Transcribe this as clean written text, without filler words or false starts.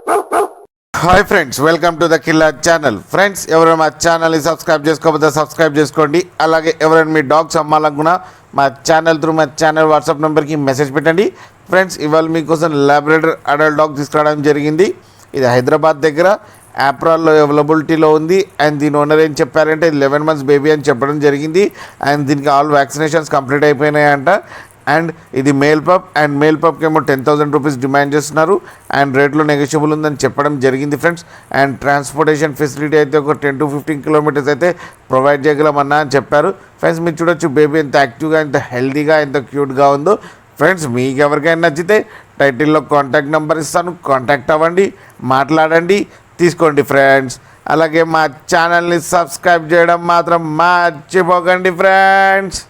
Hi friends, welcome to the killer channel. Friends, ఎవరైనా మా ఛానల్ని సబ్స్క్రైబ్ చేసుకోకపోతే సబ్స్క్రైబ్ చేసుకోండి. అలాగే ఎవరైనా మీ డాగ్స్ అమ్మాలనుకున్నా మా ఛానల్ త్రూ మా ఛానల్ వాట్సాప్ నెంబర్కి మెసేజ్ పెట్టండి. ఫ్రెండ్స్, ఇవాళ మీకోసం లాబ్రడర్ అడల్ట్ డాగ్ తీసుకురావడం జరిగింది. ఇది హైదరాబాద్ దగ్గర యాప్రాల్లో అవైలబిలిటీలో ఉంది. అండ్ దీని ఓనర్ ఏం చెప్పారంటే 11 months బేబీ అని చెప్పడం జరిగింది. అండ్ దీనికి ఆల్ వ్యాక్సినేషన్స్ కంప్లీట్ అయిపోయినాయంట. అండ్ ఇది మేల్ పప్, అండ్ మేల్ పప్కి ఏమో 10,000 రూపీస్ డిమాండ్ చేస్తున్నారు. అండ్ రేట్లో నెగోషియబుల్ ఉందని చెప్పడం జరిగింది ఫ్రెండ్స్. అండ్ ట్రాన్స్పోర్టేషన్ ఫెసిలిటీ అయితే ఒక 10 to 15 kilometers అయితే ప్రొవైడ్ చేయగలమన్నా అని చెప్పారు. ఫ్రెండ్స్, మీరు చూడొచ్చు బేబీ ఎంత యాక్టివ్గా, ఎంత హెల్తీగా, ఎంత క్యూట్గా ఉందో. ఫ్రెండ్స్, మీకు ఎవరికైనా నచ్చితే టైటిల్లో కాంటాక్ట్ నెంబర్ ఇస్తాను, కాంటాక్ట్ అవ్వండి, మాట్లాడండి, తీసుకోండి ఫ్రెండ్స్. అలాగే మా ఛానల్ని సబ్స్క్రైబ్ చేయడం మాత్రం మర్చిపోకండి ఫ్రెండ్స్.